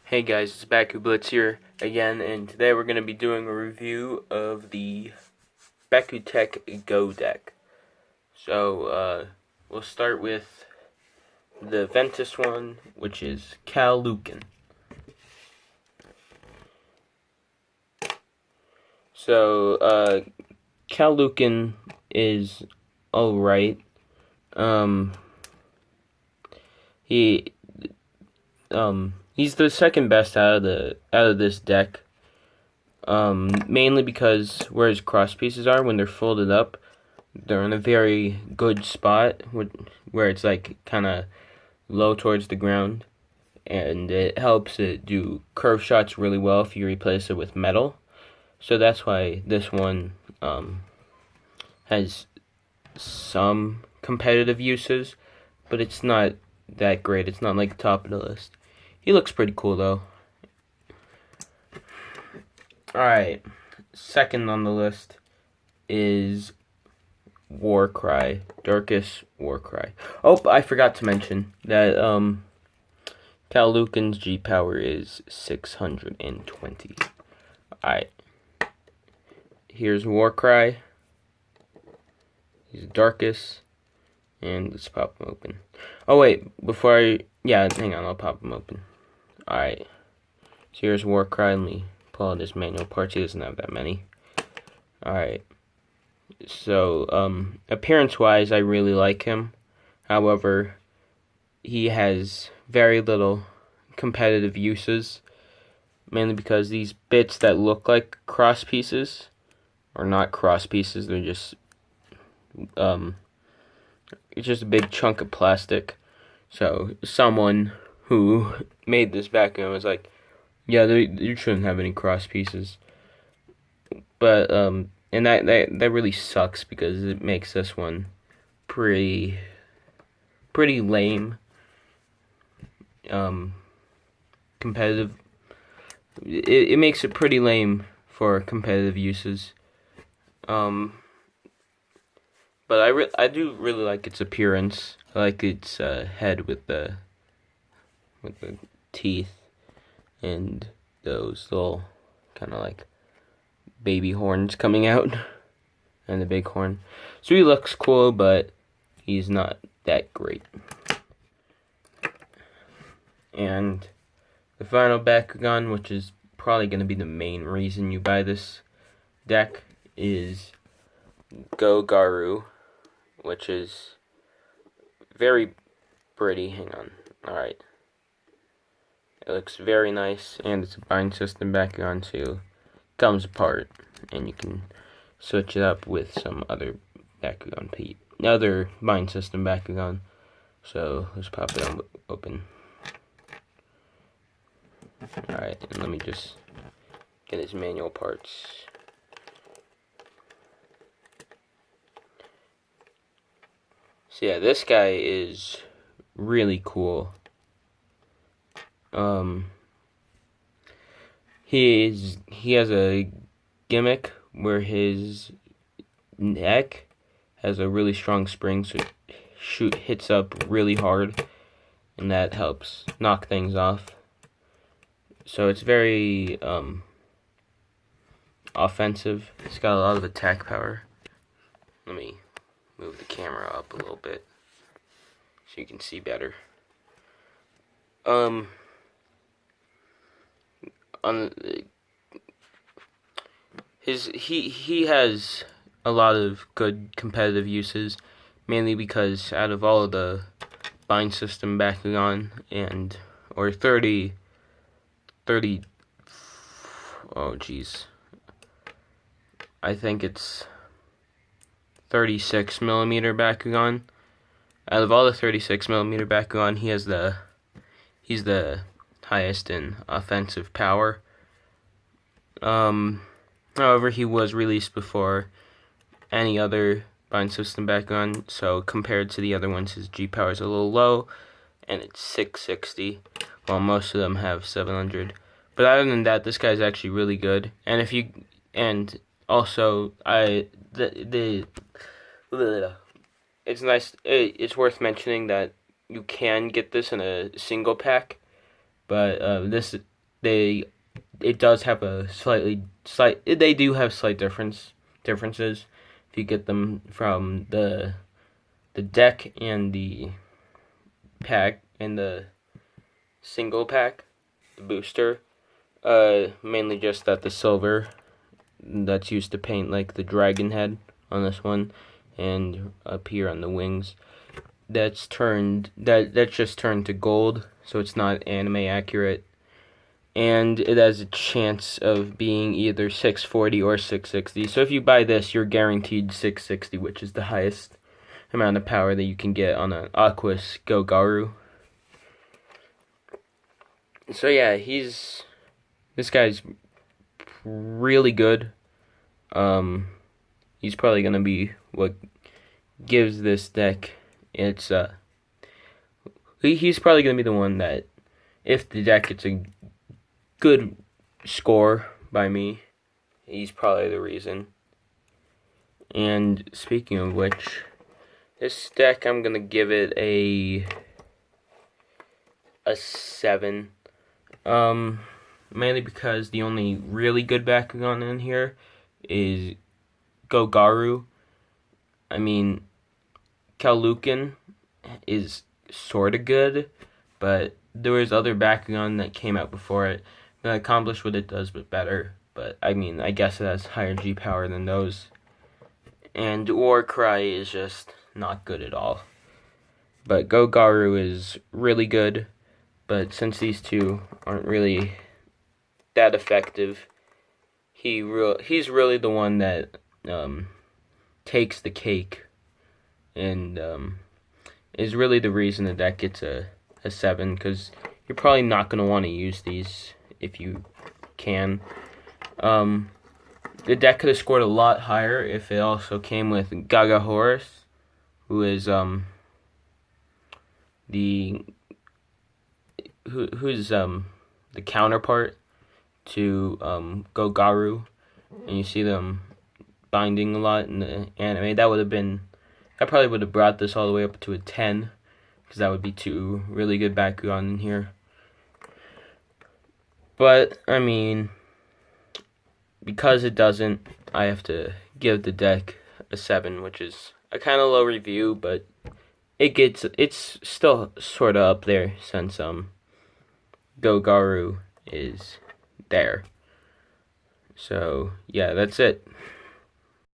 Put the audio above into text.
Hey guys, it's Bakugan here again, and today we're going to be doing a review of the Bakutech Go deck. So, we'll start with the Ventus one, which is Lucan. So, Lucan is alright. He He's the second best out of this deck. Mainly because where his cross pieces are, when they're folded up, they're in a very good spot where it's like kind of low towards the ground, and it helps it do curve shots really well if you replace it with metal. So that's why this one has some competitive uses, but it's not that great. It's not like top of the list. He looks pretty cool though. Alright, second on the list is Warcry, Darkest Warcry. Oh, I forgot to mention that Lucan's G power is 620. Alright, here's Warcry. He's Darkest, and let's pop him open. Oh wait, hang on, I'll pop him open. Alright, so here's Warcry. Let me pull out his manual parts. He doesn't have that many. Alright. So, appearance-wise, I really like him. However, he has very little competitive uses. Mainly because these bits that look like cross pieces are not cross pieces. They're just, it's just a big chunk of plastic. So, someone who made this background was like, yeah, you shouldn't have any cross pieces. But, and that really sucks because it makes this one pretty lame. Competitive. It makes it pretty lame for competitive uses. But I do really like its appearance. I like its head with the teeth and those little kind of like baby horns coming out and the big horn. So he looks cool, but he's not that great. And the final Bakugan, which is probably going to be the main reason you buy this deck, is Garu, which is very pretty. Hang on. Alright. It looks very nice, and it's a bind system Bakugan, so comes apart, and you can switch it up with some other Bakugan other bind system Bakugan. So let's pop it open. Alright, and let me just get his manual parts. So yeah, this guy is really cool. He has a gimmick where his neck has a really strong spring, so it hits up really hard, and that helps knock things off. So it's very offensive. It's got a lot of attack power. Let me move the camera up a little bit so you can see better. He has a lot of good competitive uses, mainly because out of all of the bind system Bakugan or 30 oh geez, I think it's 36 millimeter Bakugan. Out of all the 36 millimeter Bakugan, he's the highest in offensive power. However, he was released before any other bind system Bakugan, so compared to the other ones, his G power is a little low, and it's 660, while most of them have 700. But other than that, this guy's actually really good. And it's nice. It's worth mentioning that you can get this in a single pack, but it does have a they do have slight differences if you get them from the deck and the pack and the single pack, the booster. Mainly just that the silver that's used to paint like the dragon head on this one and up here on the wings, that's just turned to gold, so it's not anime accurate, and it has a chance of being either 640 or 660. So if you buy this, you're guaranteed 660, which is the highest amount of power that you can get on an Aquas Go Garu. So yeah, this guy's really good. He's probably gonna be what gives this deck its he's probably gonna be the one that, if the deck gets a good score by me, he's probably the reason. And speaking of which, this deck, I'm gonna give it a 7. Mainly because the only really good Bakugan in here is Go Garu. I mean, Lucan is sorta good, but there was other Bakugan that came out before it that accomplished what it does but better. But I mean, I guess it has higher G power than those. And Warcry is just not good at all. But Go Garu is really good, but since these two aren't really that effective, he's really the one that takes the cake and is really the reason the deck gets a 7, because you're probably not going to want to use these if you can. The deck could have scored a lot higher if it also came with Gaga Horus, who is who's the counterpart to Go Garu, and you see them binding a lot in the anime. That probably would have brought this all the way up to a 10, because that would be 2 really good Bakugan in here. But I mean, because it doesn't, I have to give the deck a 7, which is a kind of low review, but it's still sort of up there since Go Garu is there. So yeah, that's it.